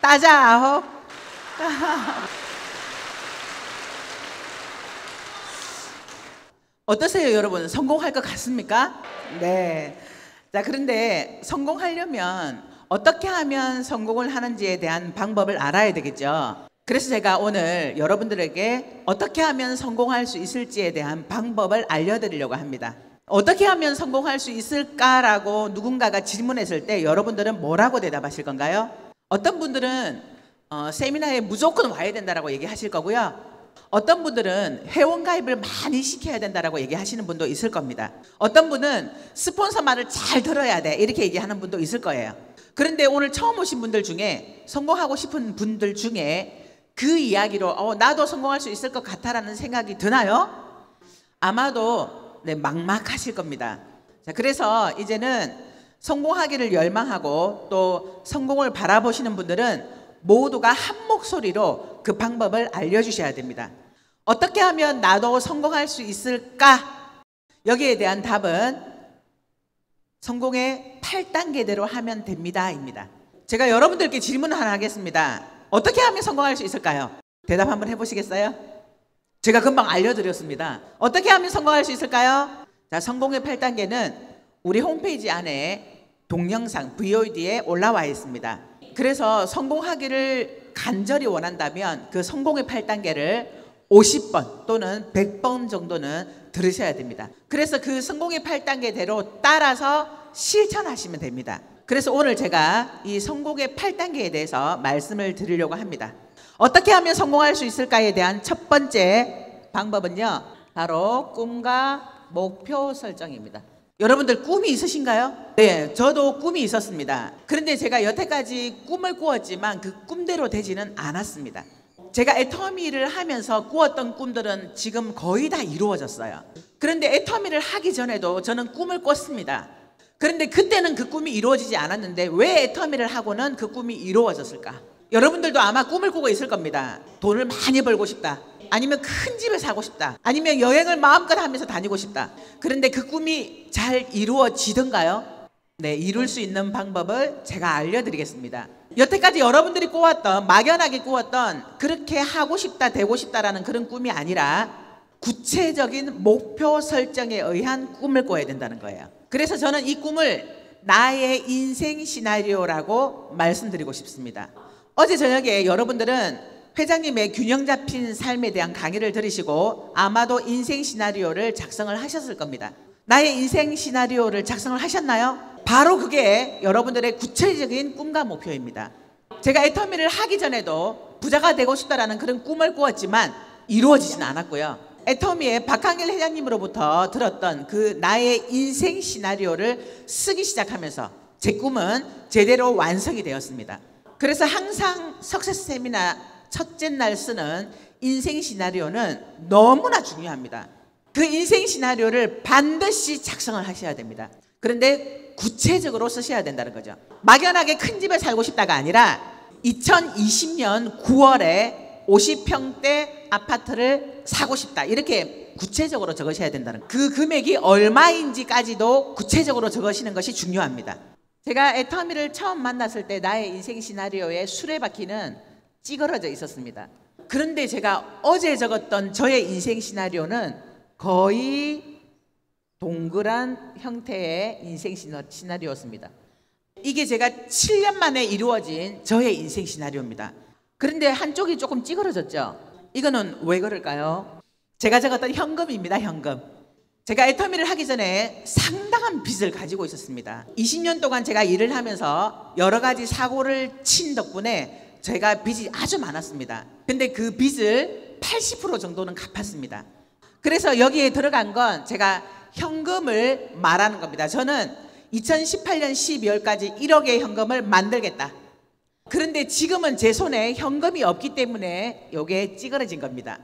따자아홉. 어떠세요, 여러분? 성공할 것 같습니까? 네. 자, 그런데 성공하려면 어떻게 하면 성공을 하는지에 대한 방법을 알아야 되겠죠. 그래서 제가 오늘 여러분들에게 어떻게 하면 성공할 수 있을지에 대한 방법을 알려드리려고 합니다. 어떻게 하면 성공할 수 있을까라고 누군가가 질문했을 때 여러분들은 뭐라고 대답하실 건가요? 어떤 분들은 세미나에 무조건 와야 된다라고 얘기하실 거고요. 어떤 분들은 회원가입을 많이 시켜야 된다라고 얘기하시는 분도 있을 겁니다. 어떤 분은 스폰서 말을 잘 들어야 돼 이렇게 얘기하는 분도 있을 거예요. 그런데 오늘 처음 오신 분들 중에 성공하고 싶은 분들 중에 그 이야기로 나도 성공할 수 있을 것 같아라는 생각이 드나요? 아마도 네, 막막하실 겁니다. 자, 그래서 이제는 성공하기를 열망하고 또 성공을 바라보시는 분들은 모두가 한 목소리로 그 방법을 알려주셔야 됩니다. 어떻게 하면 나도 성공할 수 있을까? 여기에 대한 답은 성공의 8단계대로 하면 됩니다 입니다. 제가 여러분들께 질문을 하나 하겠습니다. 어떻게 하면 성공할 수 있을까요? 대답 한번 해보시겠어요? 제가 금방 알려드렸습니다. 어떻게 하면 성공할 수 있을까요? 자, 성공의 8단계는 우리 홈페이지 안에 동영상 VOD에 올라와 있습니다. 그래서 성공하기를 간절히 원한다면 그 성공의 8단계를 50번 또는 100번 정도는 들으셔야 됩니다. 그래서 그 성공의 8단계대로 따라서 실천하시면 됩니다. 그래서 오늘 제가 이 성공의 8단계에 대해서 말씀을 드리려고 합니다. 어떻게 하면 성공할 수 있을까에 대한 첫 번째 방법은요, 바로 꿈과 목표 설정입니다. 여러분들 꿈이 있으신가요? 네, 저도 꿈이 있었습니다. 그런데 제가 여태까지 꿈을 꾸었지만 그 꿈대로 되지는 않았습니다. 제가 애터미를 하면서 꾸었던 꿈들은 지금 거의 다 이루어졌어요. 그런데 애터미를 하기 전에도 저는 꿈을 꿨습니다. 그런데 그때는 그 꿈이 이루어지지 않았는데 왜 애터미를 하고는 그 꿈이 이루어졌을까? 여러분들도 아마 꿈을 꾸고 있을 겁니다. 돈을 많이 벌고 싶다. 아니면 큰 집을 사고 싶다. 아니면 여행을 마음껏 하면서 다니고 싶다. 그런데 그 꿈이 잘 이루어지던가요? 네, 이룰 수 있는 방법을 제가 알려드리겠습니다. 여태까지 여러분들이 꾸었던, 막연하게 꾸었던 그렇게 하고 싶다, 되고 싶다라는 그런 꿈이 아니라 구체적인 목표 설정에 의한 꿈을 꿔야 된다는 거예요. 그래서 저는 이 꿈을 나의 인생 시나리오라고 말씀드리고 싶습니다. 어제 저녁에 여러분들은 회장님의 균형 잡힌 삶에 대한 강의를 들으시고 아마도 인생 시나리오를 작성을 하셨을 겁니다. 나의 인생 시나리오를 작성을 하셨나요? 바로 그게 여러분들의 구체적인 꿈과 목표입니다. 제가 애터미를 하기 전에도 부자가 되고 싶다라는 그런 꿈을 꾸었지만 이루어지지는 않았고요. 애터미의 박한길 회장님으로부터 들었던 그 나의 인생 시나리오를 쓰기 시작하면서 제 꿈은 제대로 완성이 되었습니다. 그래서 항상 석세스 세미나 첫째 날 쓰는 인생 시나리오는 너무나 중요합니다. 그 인생 시나리오를 반드시 작성을 하셔야 됩니다. 그런데 구체적으로 쓰셔야 된다는 거죠. 막연하게 큰 집에 살고 싶다가 아니라 2020년 9월에 50평대 아파트를 사고 싶다. 이렇게 구체적으로 적으셔야 된다는 거예요. 그 금액이 얼마인지까지도 구체적으로 적으시는 것이 중요합니다. 제가 애터미를 처음 만났을 때 나의 인생 시나리오의 수레바퀴는 찌그러져 있었습니다. 그런데 제가 어제 적었던 저의 인생 시나리오는 거의 동그란 형태의 인생 시나리오였습니다. 이게 제가 7년 만에 이루어진 저의 인생 시나리오입니다. 그런데 한쪽이 조금 찌그러졌죠. 이거는 왜 그럴까요? 제가 적었던 현금입니다. 현금. 제가 애터미를 하기 전에 상당한 빚을 가지고 있었습니다. 20년 동안 제가 일을 하면서 여러 가지 사고를 친 덕분에 제가 빚이 아주 많았습니다. 근데 그 빚을 80% 정도는 갚았습니다. 그래서 여기에 들어간 건 제가 현금을 말하는 겁니다. 저는 2018년 12월까지 1억의 현금을 만들겠다. 그런데 지금은 제 손에 현금이 없기 때문에 이게 찌그러진 겁니다.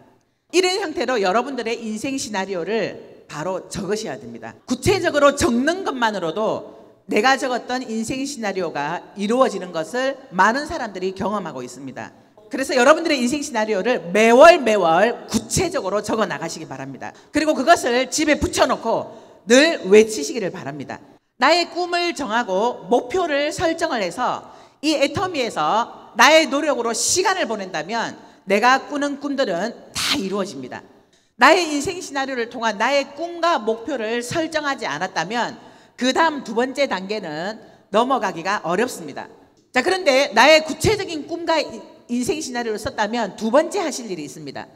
이런 형태로 여러분들의 인생 시나리오를 바로 적으셔야 됩니다. 구체적으로 적는 것만으로도 내가 적었던 인생 시나리오가 이루어지는 것을 많은 사람들이 경험하고 있습니다. 그래서 여러분들의 인생 시나리오를 매월 구체적으로 적어 나가시기 바랍니다. 그리고 그것을 집에 붙여놓고 늘 외치시기를 바랍니다. 나의 꿈을 정하고 목표를 설정을 해서 이 애터미에서 나의 노력으로 시간을 보낸다면 내가 꾸는 꿈들은 다 이루어집니다. 나의 인생 시나리오를 통한 나의 꿈과 목표를 설정하지 않았다면 그 다음 두 번째 단계는 넘어가기가 어렵습니다. 자, 그런데 나의 구체적인 꿈과 인생 시나리오를 썼다면 두 번째 하실 일이 있습니다.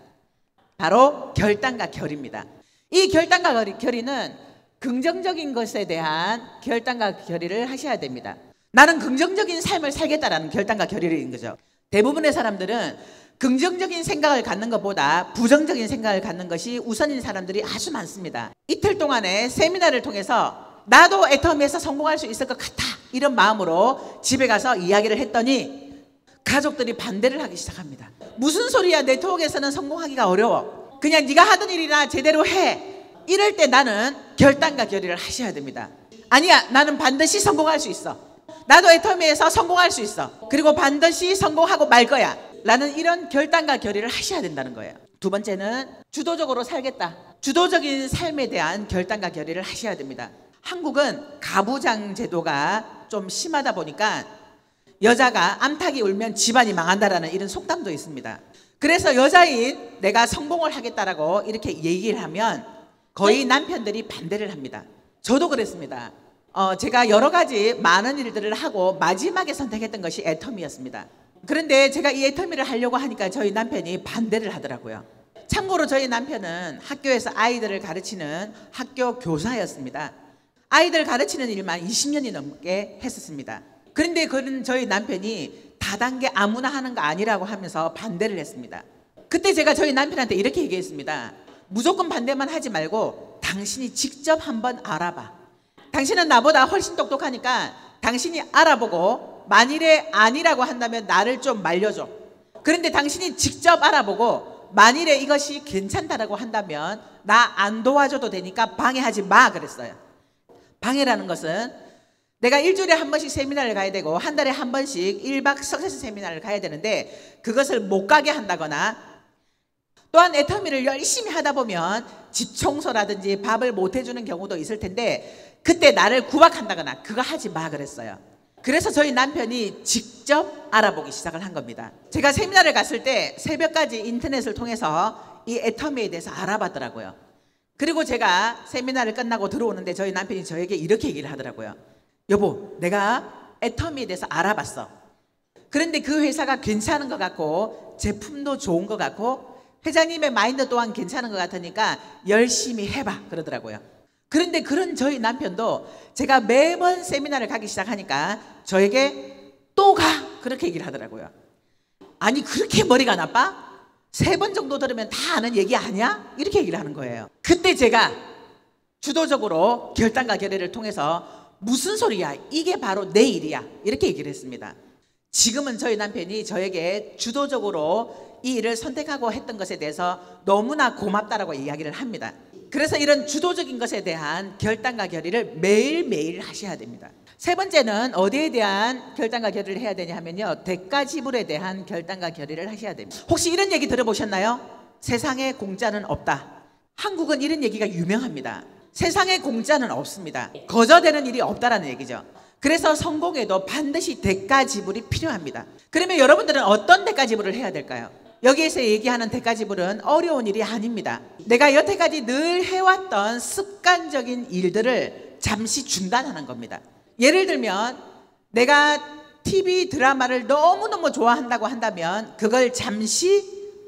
바로 결단과 결의입니다. 이 결단과 결의는 긍정적인 것에 대한 결단과 결의를 하셔야 됩니다. 나는 긍정적인 삶을 살겠다라는 결단과 결의인 거죠. 대부분의 사람들은 긍정적인 생각을 갖는 것보다 부정적인 생각을 갖는 것이 우선인 사람들이 아주 많습니다. 이틀 동안의 세미나를 통해서 나도 애터미에서 성공할 수 있을 것 같아, 이런 마음으로 집에 가서 이야기를 했더니 가족들이 반대를 하기 시작합니다. 무슨 소리야, 네트워크에서는 성공하기가 어려워, 그냥 네가 하던 일이나 제대로 해. 이럴 때 나는 결단과 결의를 하셔야 됩니다. 아니야, 나는 반드시 성공할 수 있어, 나도 애터미에서 성공할 수 있어, 그리고 반드시 성공하고 말 거야 라는 이런 결단과 결의를 하셔야 된다는 거예요. 두 번째는 주도적으로 살겠다, 주도적인 삶에 대한 결단과 결의를 하셔야 됩니다. 한국은 가부장 제도가 좀 심하다 보니까 여자가 암탉이 울면 집안이 망한다라는 이런 속담도 있습니다. 그래서 여자인 내가 성공을 하겠다라고 이렇게 얘기를 하면 거의 남편들이 반대를 합니다. 저도 그랬습니다. 제가 여러 가지 많은 일들을 하고 마지막에 선택했던 것이 애터미였습니다. 그런데 제가 이 애터미를 하려고 하니까 저희 남편이 반대를 하더라고요. 참고로 저희 남편은 학교에서 아이들을 가르치는 학교 교사였습니다. 아이들 가르치는 일만 20년이 넘게 했었습니다. 그런데 그는 저희 남편이 다단계 아무나 하는 거 아니라고 하면서 반대를 했습니다. 그때 제가 저희 남편한테 이렇게 얘기했습니다. 무조건 반대만 하지 말고 당신이 직접 한번 알아봐. 당신은 나보다 훨씬 똑똑하니까 당신이 알아보고 만일에 아니라고 한다면 나를 좀 말려줘. 그런데 당신이 직접 알아보고 만일에 이것이 괜찮다라고 한다면 나 안 도와줘도 되니까 방해하지 마 그랬어요. 방해라는 것은 내가 일주일에 한 번씩 세미나를 가야 되고 한 달에 한 번씩 1박 석세스 세미나를 가야 되는데 그것을 못 가게 한다거나, 또한 애터미를 열심히 하다 보면 집 청소라든지 밥을 못 해주는 경우도 있을 텐데 그때 나를 구박한다거나 그거 하지 마 그랬어요. 그래서 저희 남편이 직접 알아보기 시작을 한 겁니다. 제가 세미나를 갔을 때 새벽까지 인터넷을 통해서 이 애터미에 대해서 알아봤더라고요. 그리고 제가 세미나를 끝나고 들어오는데 저희 남편이 저에게 이렇게 얘기를 하더라고요. 여보, 내가 애터미에 대해서 알아봤어. 그런데 그 회사가 괜찮은 것 같고 제품도 좋은 것 같고 회장님의 마인드 또한 괜찮은 것 같으니까 열심히 해봐 그러더라고요. 그런데 그런 저희 남편도 제가 매번 세미나를 가기 시작하니까 저에게 또 가 그렇게 얘기를 하더라고요. 아니 그렇게 머리가 나빠? 3번 정도 들으면 다 아는 얘기 아니야? 이렇게 얘기를 하는 거예요. 그때 제가 주도적으로 결단과 결의를 통해서 무슨 소리야, 이게 바로 내 일이야 이렇게 얘기를 했습니다. 지금은 저희 남편이 저에게 주도적으로 이 일을 선택하고 했던 것에 대해서 너무나 고맙다라고 이야기를 합니다. 그래서 이런 주도적인 것에 대한 결단과 결의를 매일매일 하셔야 됩니다. 세 번째는 어디에 대한 결단과 결의를 해야 되냐 하면요, 대가 지불에 대한 결단과 결의를 하셔야 됩니다. 혹시 이런 얘기 들어보셨나요? 세상에 공짜는 없다. 한국은 이런 얘기가 유명합니다. 세상에 공짜는 없습니다. 거저되는 일이 없다라는 얘기죠. 그래서 성공에도 반드시 대가 지불이 필요합니다. 그러면 여러분들은 어떤 대가 지불을 해야 될까요? 여기에서 얘기하는 대가 지불은 어려운 일이 아닙니다. 내가 여태까지 늘 해왔던 습관적인 일들을 잠시 중단하는 겁니다. 예를 들면 내가 TV 드라마를 너무너무 좋아한다고 한다면 그걸 잠시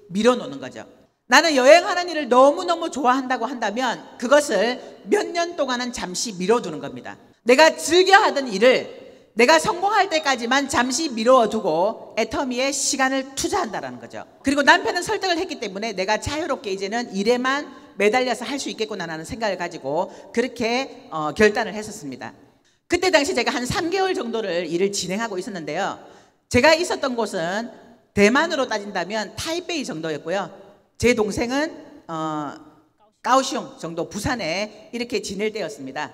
밀어놓는 거죠. 나는 여행하는 일을 너무너무 좋아한다고 한다면 그것을 몇 년 동안은 잠시 미뤄두는 겁니다. 내가 즐겨 하던 일을 내가 성공할 때까지만 잠시 미뤄두고 애터미에 시간을 투자한다는 거죠. 그리고 남편은 설득을 했기 때문에 내가 자유롭게 이제는 일에만 매달려서 할 수 있겠구나라는 생각을 가지고 그렇게 결단을 했었습니다. 그때 당시 제가 한 3개월 정도를 일을 진행하고 있었는데요. 제가 있었던 곳은 대만으로 따진다면 타이베이 정도였고요. 제 동생은 까오슝 정도 부산에 이렇게 지낼 때였습니다.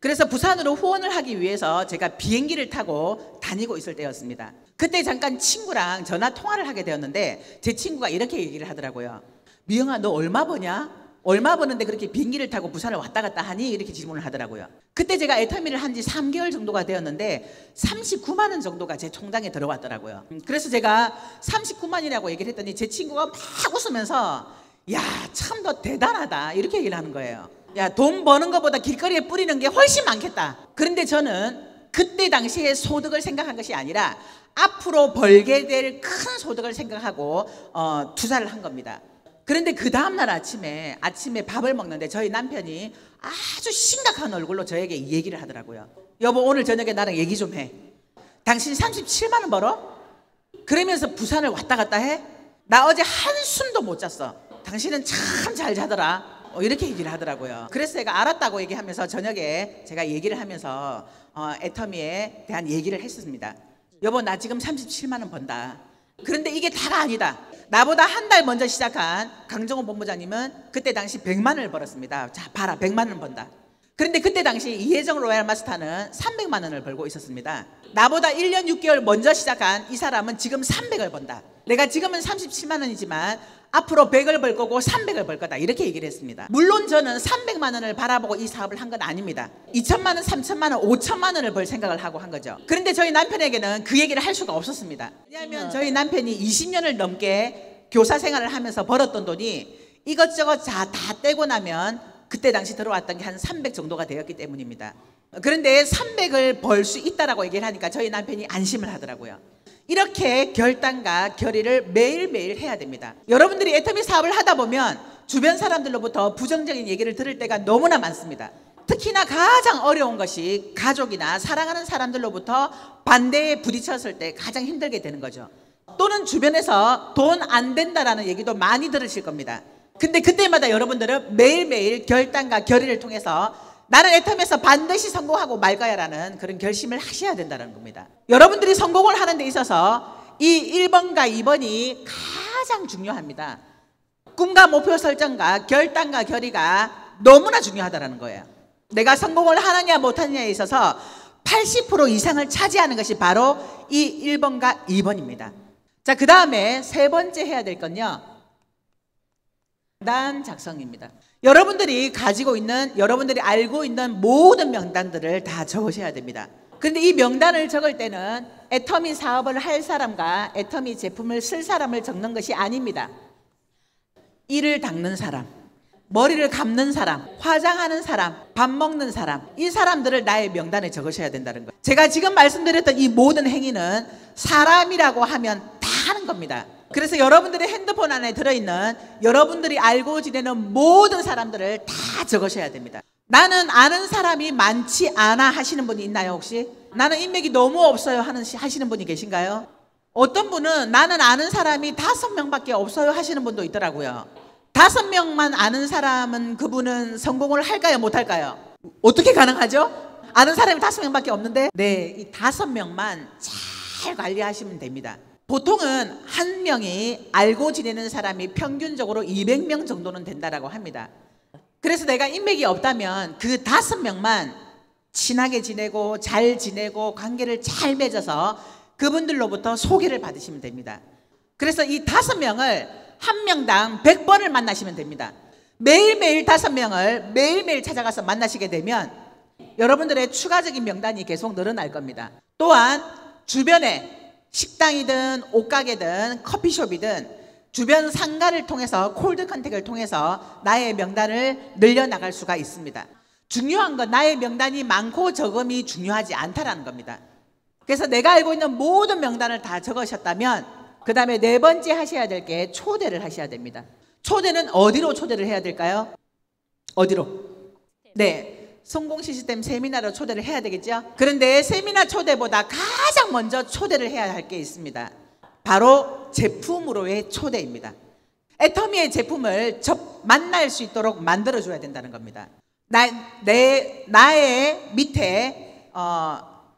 그래서 부산으로 후원을 하기 위해서 제가 비행기를 타고 다니고 있을 때였습니다. 그때 잠깐 친구랑 전화 통화를 하게 되었는데 제 친구가 이렇게 얘기를 하더라고요. 미영아, 너 얼마 버냐? 얼마 버는데 그렇게 비행기를 타고 부산을 왔다 갔다 하니? 이렇게 질문을 하더라고요. 그때 제가 애터미를 한 지 3개월 정도가 되었는데 39만 원 정도가 제 통장에 들어왔더라고요. 그래서 제가 39만이라고 얘기를 했더니 제 친구가 막 웃으면서 야, 참 너 대단하다 이렇게 얘기를 하는 거예요. 야, 돈 버는 것보다 길거리에 뿌리는 게 훨씬 많겠다. 그런데 저는 그때 당시에 소득을 생각한 것이 아니라 앞으로 벌게 될 큰 소득을 생각하고 투자를 한 겁니다. 그런데 그 다음날 아침에 밥을 먹는데 저희 남편이 아주 심각한 얼굴로 저에게 이 얘기를 하더라고요. 여보, 오늘 저녁에 나랑 얘기 좀 해. 당신 37만 원 벌어? 그러면서 부산을 왔다 갔다 해? 나 어제 한숨도 못 잤어. 당신은 참 잘 자더라. 이렇게 얘기를 하더라고요. 그래서 제가 알았다고 얘기하면서 저녁에 제가 얘기를 하면서 애터미에 대한 얘기를 했습니다. 여보, 나 지금 37만 원 번다. 그런데 이게 다가 아니다. 나보다 한 달 먼저 시작한 강정호 본부장님은 그때 당시 100만 원을 벌었습니다. 자, 봐라, 100만 원 번다. 그런데 그때 당시 이혜정 로얄 마스터는 300만 원을 벌고 있었습니다. 나보다 1년 6개월 먼저 시작한 이 사람은 지금 300을 번다. 내가 지금은 37만 원이지만 앞으로 100을 벌 거고 300을 벌 거다. 이렇게 얘기를 했습니다. 물론 저는 300만 원을 바라보고 이 사업을 한 건 아닙니다. 2천만 원, 3천만 원, 5천만 원을 벌 생각을 하고 한 거죠. 그런데 저희 남편에게는 그 얘기를 할 수가 없었습니다. 왜냐하면 저희 남편이 20년을 넘게 교사 생활을 하면서 벌었던 돈이 이것저것 다 떼고 나면 그때 당시 들어왔던 게 한 300 정도가 되었기 때문입니다. 그런데 300을 벌 수 있다라고 얘기를 하니까 저희 남편이 안심을 하더라고요. 이렇게 결단과 결의를 매일매일 해야 됩니다. 여러분들이 애터미 사업을 하다 보면 주변 사람들로부터 부정적인 얘기를 들을 때가 너무나 많습니다. 특히나 가장 어려운 것이 가족이나 사랑하는 사람들로부터 반대에 부딪혔을 때 가장 힘들게 되는 거죠. 또는 주변에서 돈 안 된다라는 얘기도 많이 들으실 겁니다. 근데 그때마다 여러분들은 매일매일 결단과 결의를 통해서 나는 애터미에서 반드시 성공하고 말 거야라는 그런 결심을 하셔야 된다는 겁니다. 여러분들이 성공을 하는 데 있어서 이 1번과 2번이 가장 중요합니다. 꿈과 목표 설정과 결단과 결의가 너무나 중요하다는 거예요. 내가 성공을 하느냐 못하느냐에 있어서 80% 이상을 차지하는 것이 바로 이 1번과 2번입니다. 자, 그 다음에 세 번째 해야 될 건요, 명단 작성입니다. 여러분들이 가지고 있는, 여러분들이 알고 있는 모든 명단들을 다 적으셔야 됩니다. 그런데 이 명단을 적을 때는 애터미 사업을 할 사람과 애터미 제품을 쓸 사람을 적는 것이 아닙니다. 이를 닦는 사람, 머리를 감는 사람, 화장하는 사람, 밥 먹는 사람, 이 사람들을 나의 명단에 적으셔야 된다는 거예요. 제가 지금 말씀드렸던 이 모든 행위는 사람이라고 하면 다 하는 겁니다. 그래서 여러분들의 핸드폰 안에 들어있는 여러분들이 알고 지내는 모든 사람들을 다 적으셔야 됩니다. 나는 아는 사람이 많지 않아 하시는 분이 있나요 혹시? 나는 인맥이 너무 없어요 하시는 분이 계신가요? 어떤 분은 나는 아는 사람이 5명밖에 없어요 하시는 분도 있더라고요. 5명만 아는 사람은 그분은 성공을 할까요 못할까요? 어떻게 가능하죠? 아는 사람이 5명밖에 없는데, 네, 이 5명만 잘 관리하시면 됩니다. 보통은 한 명이 알고 지내는 사람이 평균적으로 200명 정도는 된다라고 합니다. 그래서 내가 인맥이 없다면 그 5명만 친하게 지내고 잘 지내고 관계를 잘 맺어서 그분들로부터 소개를 받으시면 됩니다. 그래서 이 5명을 한 명당 100번을 만나시면 됩니다. 매일매일 5명을 매일매일 찾아가서 만나시게 되면 여러분들의 추가적인 명단이 계속 늘어날 겁니다. 또한 주변에 식당이든 옷가게든 커피숍이든 주변 상가를 통해서 콜드 컨택을 통해서 나의 명단을 늘려나갈 수가 있습니다. 중요한 건 나의 명단이 많고 적음이 중요하지 않다라는 겁니다. 그래서 내가 알고 있는 모든 명단을 다 적으셨다면 그 다음에 네 번째 하셔야 될 게 초대를 하셔야 됩니다. 초대는 어디로 초대를 해야 될까요? 어디로? 네, 성공 시스템 세미나로 초대를 해야 되겠죠. 그런데 세미나 초대보다 가장 먼저 초대를 해야 할 게 있습니다. 바로 제품으로의 초대입니다. 애터미의 제품을 만날 수 있도록 만들어줘야 된다는 겁니다. 나의 밑에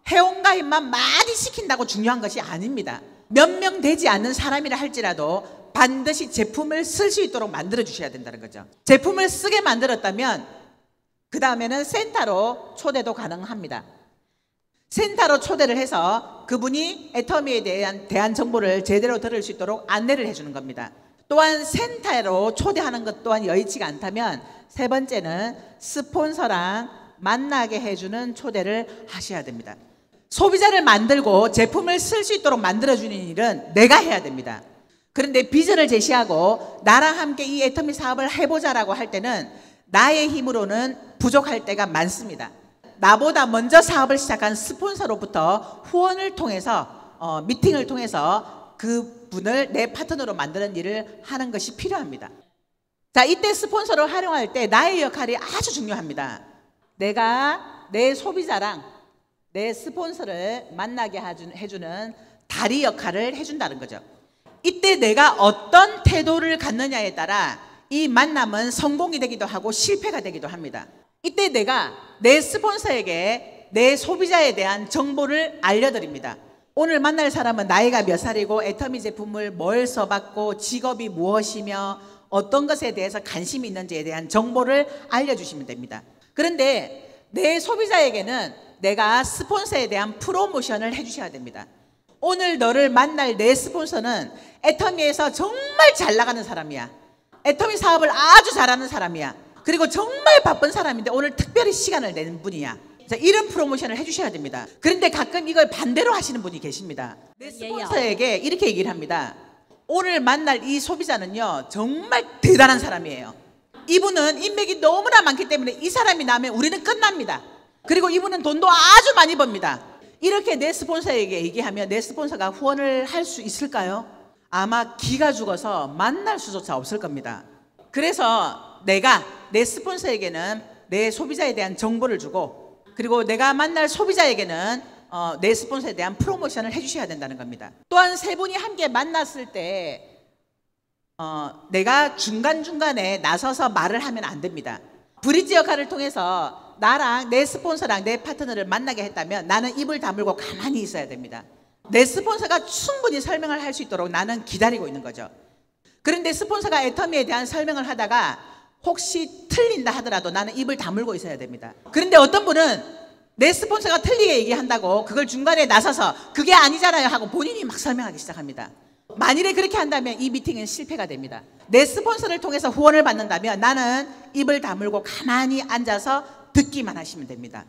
회원가입만 많이 시킨다고 중요한 것이 아닙니다. 몇 명 되지 않는 사람이라 할지라도 반드시 제품을 쓸 수 있도록 만들어 주셔야 된다는 거죠. 제품을 쓰게 만들었다면 그 다음에는 센터로 초대도 가능합니다. 센터로 초대를 해서 그분이 애터미에 대한 정보를 제대로 들을 수 있도록 안내를 해주는 겁니다. 또한 센터로 초대하는 것 또한 여의치가 않다면 세 번째는 스폰서랑 만나게 해주는 초대를 하셔야 됩니다. 소비자를 만들고 제품을 쓸 수 있도록 만들어주는 일은 내가 해야 됩니다. 그런데 비전을 제시하고 나랑 함께 이 애터미 사업을 해보자라고 할 때는 나의 힘으로는 부족할 때가 많습니다. 나보다 먼저 사업을 시작한 스폰서로부터 후원을 통해서 미팅을 통해서 그 분을 내 파트너로 만드는 일을 하는 것이 필요합니다. 자, 이때 스폰서를 활용할 때 나의 역할이 아주 중요합니다. 내가 내 소비자랑 내 스폰서를 만나게 해주는 다리 역할을 해준다는 거죠. 이때 내가 어떤 태도를 갖느냐에 따라 이 만남은 성공이 되기도 하고 실패가 되기도 합니다. 이때 내가 내 스폰서에게 내 소비자에 대한 정보를 알려드립니다. 오늘 만날 사람은 나이가 몇 살이고 애터미 제품을 뭘 써봤고 직업이 무엇이며 어떤 것에 대해서 관심이 있는지에 대한 정보를 알려주시면 됩니다. 그런데 내 소비자에게는 내가 스폰서에 대한 프로모션을 해주셔야 됩니다. 오늘 너를 만날 내 스폰서는 애터미에서 정말 잘 나가는 사람이야. 애터미 사업을 아주 잘하는 사람이야. 그리고 정말 바쁜 사람인데 오늘 특별히 시간을 내는 분이야. 자, 이런 프로모션을 해주셔야 됩니다. 그런데 가끔 이걸 반대로 하시는 분이 계십니다. 내 스폰서에게 이렇게 얘기를 합니다. 오늘 만날 이 소비자는요 정말 대단한 사람이에요. 이분은 인맥이 너무나 많기 때문에 이 사람이 나면 우리는 끝납니다. 그리고 이분은 돈도 아주 많이 법니다. 이렇게 내 스폰서에게 얘기하면 내 스폰서가 후원을 할 수 있을까요? 아마 기가 죽어서 만날 수조차 없을 겁니다. 그래서 내가 내 스폰서에게는 내 소비자에 대한 정보를 주고, 그리고 내가 만날 소비자에게는 내 스폰서에 대한 프로모션을 해주셔야 된다는 겁니다. 또한 세 분이 함께 만났을 때 내가 중간중간에 나서서 말을 하면 안 됩니다. 브릿지 역할을 통해서 나랑 내 스폰서랑 내 파트너를 만나게 했다면 나는 입을 다물고 가만히 있어야 됩니다. 내 스폰서가 충분히 설명을 할 수 있도록 나는 기다리고 있는 거죠. 그런데 스폰서가 애터미에 대한 설명을 하다가 혹시 틀린다 하더라도 나는 입을 다물고 있어야 됩니다. 그런데 어떤 분은 내 스폰서가 틀리게 얘기한다고 그걸 중간에 나서서 그게 아니잖아요 하고 본인이 막 설명하기 시작합니다. 만일에 그렇게 한다면 이 미팅은 실패가 됩니다. 내 스폰서를 통해서 후원을 받는다면 나는 입을 다물고 가만히 앉아서 듣기만 하시면 됩니다.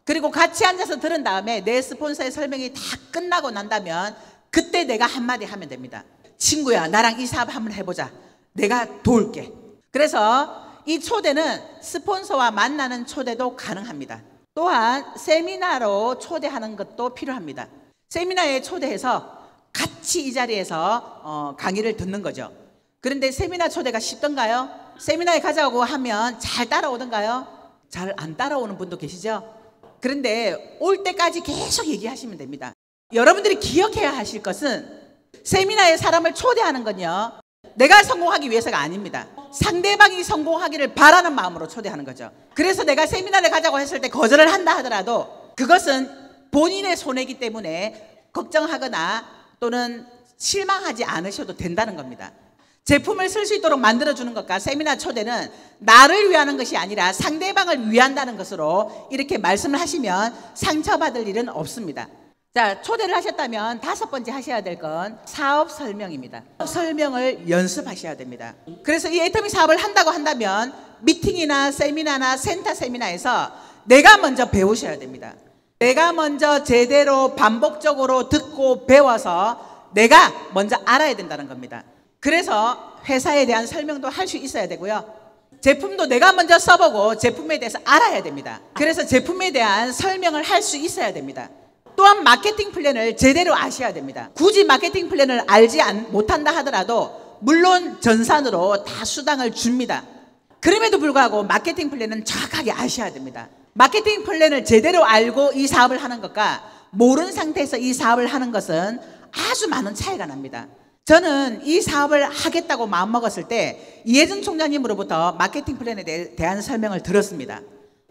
그리고 같이 앉아서 들은 다음에 내 스폰서의 설명이 다 끝나고 난다면 그때 내가 한마디 하면 됩니다. 친구야, 나랑 이 사업 한번 해보자. 내가 도울게. 그래서 이 초대는 스폰서와 만나는 초대도 가능합니다. 또한 세미나로 초대하는 것도 필요합니다. 세미나에 초대해서 같이 이 자리에서 강의를 듣는 거죠. 그런데 세미나 초대가 쉽던가요? 세미나에 가자고 하면 잘 따라오던가요? 잘 안 따라오는 분도 계시죠? 그런데 올 때까지 계속 얘기하시면 됩니다. 여러분들이 기억해야 하실 것은 세미나에 사람을 초대하는 건요, 내가 성공하기 위해서가 아닙니다. 상대방이 성공하기를 바라는 마음으로 초대하는 거죠. 그래서 내가 세미나를 가자고 했을 때 거절을 한다 하더라도 그것은 본인의 손해이기 때문에 걱정하거나 또는 실망하지 않으셔도 된다는 겁니다. 제품을 쓸 수 있도록 만들어주는 것과 세미나 초대는 나를 위하는 것이 아니라 상대방을 위한다는 것으로 이렇게 말씀을 하시면 상처받을 일은 없습니다. 자, 초대를 하셨다면 다섯 번째 하셔야 될 건 사업 설명입니다. 설명을 연습하셔야 됩니다. 그래서 이 애터미 사업을 한다고 한다면 미팅이나 세미나나 센터 세미나에서 내가 먼저 배우셔야 됩니다. 내가 먼저 제대로 반복적으로 듣고 배워서 내가 먼저 알아야 된다는 겁니다. 그래서 회사에 대한 설명도 할 수 있어야 되고요. 제품도 내가 먼저 써보고 제품에 대해서 알아야 됩니다. 그래서 제품에 대한 설명을 할 수 있어야 됩니다. 또한 마케팅 플랜을 제대로 아셔야 됩니다. 굳이 마케팅 플랜을 알지 못한다 하더라도 물론 전산으로 다 수당을 줍니다. 그럼에도 불구하고 마케팅 플랜은 정확하게 아셔야 됩니다. 마케팅 플랜을 제대로 알고 이 사업을 하는 것과 모르는 상태에서 이 사업을 하는 것은 아주 많은 차이가 납니다. 저는 이 사업을 하겠다고 마음먹었을 때 이해준 총장님으로부터 마케팅 플랜에 대한 설명을 들었습니다.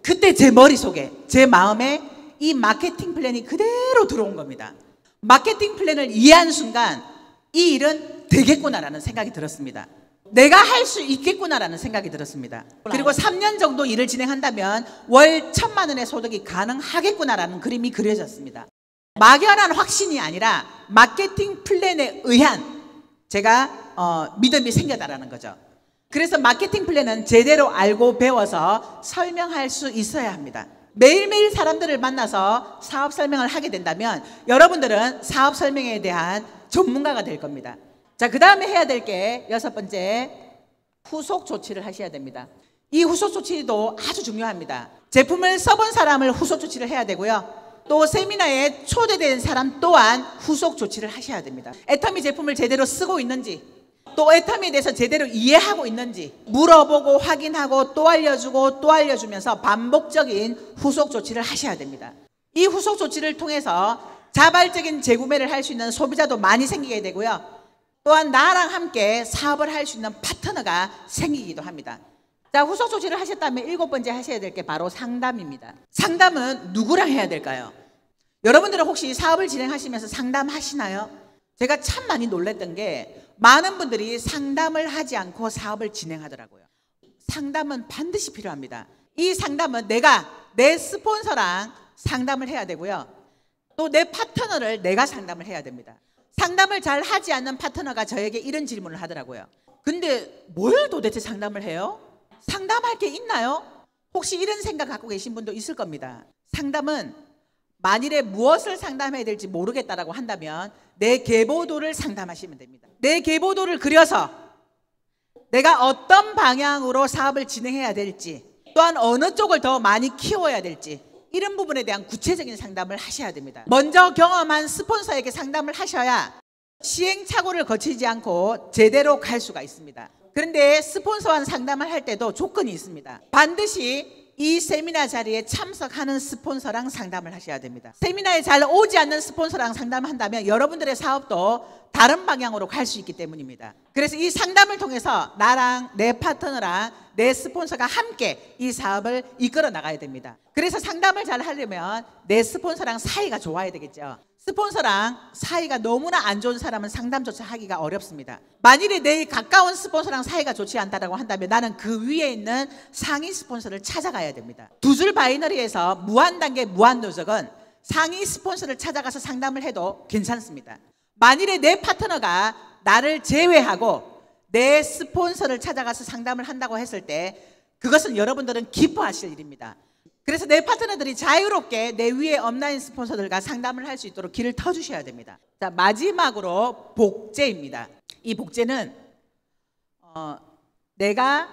그때 제 머릿속에, 제 마음에 이 마케팅 플랜이 그대로 들어온 겁니다. 마케팅 플랜을 이해한 순간 이 일은 되겠구나라는 생각이 들었습니다. 내가 할 수 있겠구나라는 생각이 들었습니다. 그리고 3년 정도 일을 진행한다면 월 1,000만 원의 소득이 가능하겠구나라는 그림이 그려졌습니다. 막연한 확신이 아니라 마케팅 플랜에 의한 제가 믿음이 생겨다라는 거죠. 그래서 마케팅 플랜은 제대로 알고 배워서 설명할 수 있어야 합니다. 매일매일 사람들을 만나서 사업 설명을 하게 된다면 여러분들은 사업 설명에 대한 전문가가 될 겁니다. 자, 그 다음에 해야 될 게 6번째, 후속 조치를 하셔야 됩니다. 이 후속 조치도 아주 중요합니다. 제품을 써본 사람을 후속 조치를 해야 되고요. 또 세미나에 초대된 사람 또한 후속 조치를 하셔야 됩니다. 애터미 제품을 제대로 쓰고 있는지, 또 애터미에 대해서 제대로 이해하고 있는지 물어보고 확인하고 또 알려주고 또 알려주면서 반복적인 후속 조치를 하셔야 됩니다. 이 후속 조치를 통해서 자발적인 재구매를 할 수 있는 소비자도 많이 생기게 되고요. 또한 나랑 함께 사업을 할 수 있는 파트너가 생기기도 합니다. 자, 후속 조치를 하셨다면 7번째 하셔야 될 게 바로 상담입니다. 상담은 누구랑 해야 될까요? 여러분들은 혹시 사업을 진행하시면서 상담하시나요? 제가 참 많이 놀랐던 게 많은 분들이 상담을 하지 않고 사업을 진행하더라고요. 상담은 반드시 필요합니다. 이 상담은 내가 내 스폰서랑 상담을 해야 되고요. 또 내 파트너를 내가 상담을 해야 됩니다. 상담을 잘 하지 않는 파트너가 저에게 이런 질문을 하더라고요. 근데 뭘 도대체 상담을 해요? 상담할 게 있나요? 혹시 이런 생각 갖고 계신 분도 있을 겁니다. 상담은 만일에 무엇을 상담해야 될지 모르겠다라고 한다면 내 계보도를 상담하시면 됩니다. 내 계보도를 그려서 내가 어떤 방향으로 사업을 진행해야 될지, 또한 어느 쪽을 더 많이 키워야 될지, 이런 부분에 대한 구체적인 상담을 하셔야 됩니다. 먼저 경험한 스폰서에게 상담을 하셔야 시행착오를 거치지 않고 제대로 갈 수가 있습니다. 그런데 스폰서와 상담을 할 때도 조건이 있습니다. 반드시 이 세미나 자리에 참석하는 스폰서랑 상담을 하셔야 됩니다. 세미나에 잘 오지 않는 스폰서랑 상담을 한다면 여러분들의 사업도 다른 방향으로 갈 수 있기 때문입니다. 그래서 이 상담을 통해서 나랑 내 파트너랑 내 스폰서가 함께 이 사업을 이끌어 나가야 됩니다. 그래서 상담을 잘 하려면 내 스폰서랑 사이가 좋아야 되겠죠. 스폰서랑 사이가 너무나 안 좋은 사람은 상담조차 하기가 어렵습니다. 만일에 내 가까운 스폰서랑 사이가 좋지 않다고 한다면 나는 그 위에 있는 상위 스폰서를 찾아가야 됩니다. 두 줄 바이너리에서 무한단계 무한누적은 상위 스폰서를 찾아가서 상담을 해도 괜찮습니다. 만일에 내 파트너가 나를 제외하고 내 스폰서를 찾아가서 상담을 한다고 했을 때 그것은 여러분들은 기뻐하실 일입니다. 그래서 내 파트너들이 자유롭게 내 위에 업라인 스폰서들과 상담을 할 수 있도록 길을 터주셔야 됩니다. 자, 마지막으로 복제입니다. 이 복제는 내가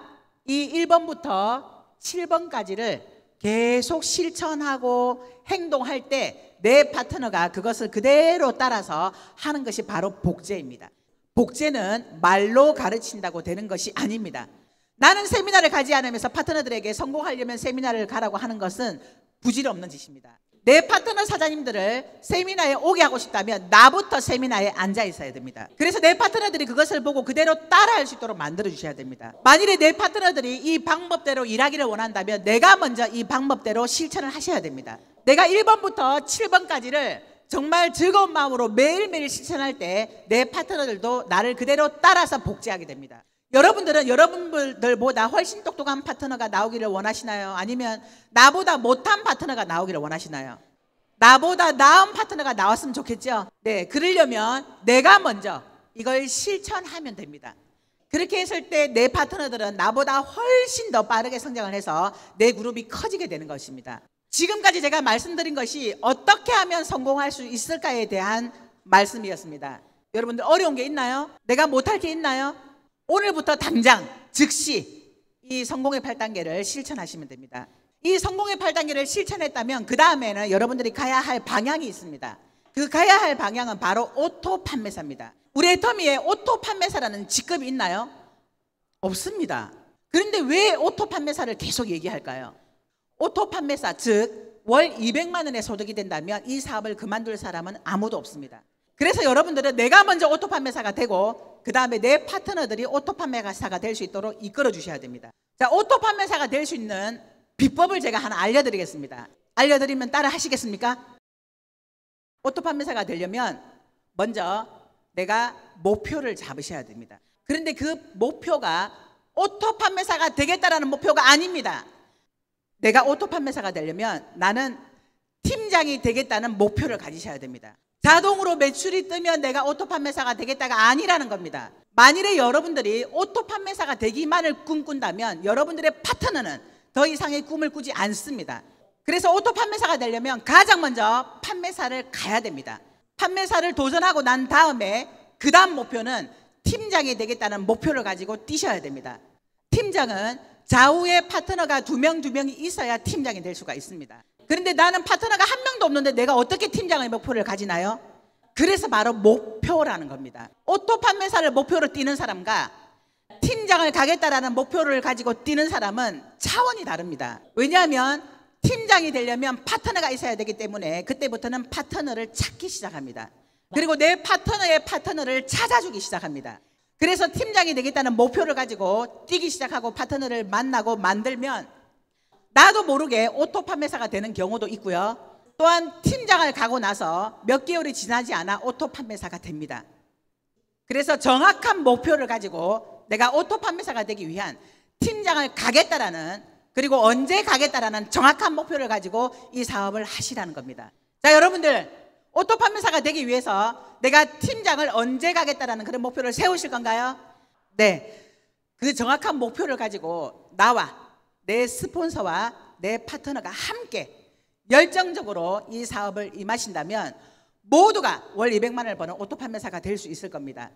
이 1번부터 7번까지를 계속 실천하고 행동할 때 내 파트너가 그것을 그대로 따라서 하는 것이 바로 복제입니다. 복제는 말로 가르친다고 되는 것이 아닙니다. 나는 세미나를 가지 않으면서 파트너들에게 성공하려면 세미나를 가라고 하는 것은 부질없는 짓입니다. 내 파트너 사장님들을 세미나에 오게 하고 싶다면 나부터 세미나에 앉아 있어야 됩니다. 그래서 내 파트너들이 그것을 보고 그대로 따라할 수 있도록 만들어 주셔야 됩니다. 만일에 내 파트너들이 이 방법대로 일하기를 원한다면 내가 먼저 이 방법대로 실천을 하셔야 됩니다. 내가 1번부터 7번까지를 정말 즐거운 마음으로 매일매일 실천할 때 내 파트너들도 나를 그대로 따라서 복제하게 됩니다. 여러분들은 여러분들보다 훨씬 똑똑한 파트너가 나오기를 원하시나요? 아니면 나보다 못한 파트너가 나오기를 원하시나요? 나보다 나은 파트너가 나왔으면 좋겠죠? 네, 그러려면 내가 먼저 이걸 실천하면 됩니다. 그렇게 했을 때 내 파트너들은 나보다 훨씬 더 빠르게 성장을 해서 내 그룹이 커지게 되는 것입니다. 지금까지 제가 말씀드린 것이 어떻게 하면 성공할 수 있을까에 대한 말씀이었습니다. 여러분들 어려운 게 있나요? 내가 못할 게 있나요? 오늘부터 당장 즉시 이 성공의 8단계를 실천하시면 됩니다. 이 성공의 8단계를 실천했다면 그 다음에는 여러분들이 가야 할 방향이 있습니다. 그 가야 할 방향은 바로 오토 판매사입니다. 우리 애터미에 오토 판매사라는 직급이 있나요? 없습니다. 그런데 왜 오토 판매사를 계속 얘기할까요? 오토 판매사, 즉 월 200만 원의 소득이 된다면 이 사업을 그만둘 사람은 아무도 없습니다. 그래서 여러분들은 내가 먼저 오토 판매사가 되고 그 다음에 내 파트너들이 오토 판매사가 될 수 있도록 이끌어 주셔야 됩니다. 자, 오토 판매사가 될 수 있는 비법을 제가 하나 알려드리겠습니다. 알려드리면 따라 하시겠습니까? 오토 판매사가 되려면 먼저 내가 목표를 잡으셔야 됩니다. 그런데 그 목표가 오토 판매사가 되겠다라는 목표가 아닙니다. 내가 오토 판매사가 되려면 나는 팀장이 되겠다는 목표를 가지셔야 됩니다. 자동으로 매출이 뜨면 내가 오토 판매사가 되겠다가 아니라는 겁니다. 만일에 여러분들이 오토 판매사가 되기만을 꿈꾼다면 여러분들의 파트너는 더 이상의 꿈을 꾸지 않습니다. 그래서 오토 판매사가 되려면 가장 먼저 판매사를 가야 됩니다. 판매사를 도전하고 난 다음에 그 다음 목표는 팀장이 되겠다는 목표를 가지고 뛰셔야 됩니다. 팀장은 좌우에 파트너가 두 명이 있어야 팀장이 될 수가 있습니다. 그런데 나는 파트너가 한 명도 없는데 내가 어떻게 팀장의 목표를 가지나요? 그래서 바로 목표라는 겁니다. 오토 판매사를 목표로 뛰는 사람과 팀장을 가겠다라는 목표를 가지고 뛰는 사람은 차원이 다릅니다. 왜냐하면 팀장이 되려면 파트너가 있어야 되기 때문에 그때부터는 파트너를 찾기 시작합니다. 그리고 내 파트너의 파트너를 찾아주기 시작합니다. 그래서 팀장이 되겠다는 목표를 가지고 뛰기 시작하고 파트너를 만나고 만들면 나도 모르게 오토 판매사가 되는 경우도 있고요. 또한 팀장을 가고 나서 몇 개월이 지나지 않아 오토 판매사가 됩니다. 그래서 정확한 목표를 가지고 내가 오토 판매사가 되기 위한 팀장을 가겠다라는, 그리고 언제 가겠다라는 정확한 목표를 가지고 이 사업을 하시라는 겁니다. 자, 여러분들 오토 판매사가 되기 위해서 내가 팀장을 언제 가겠다라는 그런 목표를 세우실 건가요? 네, 그 정확한 목표를 가지고 나와 내 스폰서와 내 파트너가 함께 열정적으로 이 사업을 임하신다면 모두가 월 200만 원을 버는 오토 판매사가 될 수 있을 겁니다.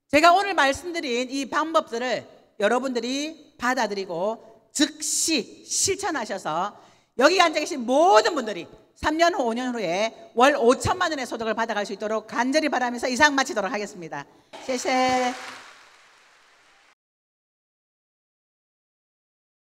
제가 오늘 말씀드린 이 방법들을 여러분들이 받아들이고 즉시 실천하셔서 여기 앉아 계신 모든 분들이 3년 후 5년 후에 월 5천만 원의 소득을 받아갈 수 있도록 간절히 바라면서 이상 마치도록 하겠습니다.谢谢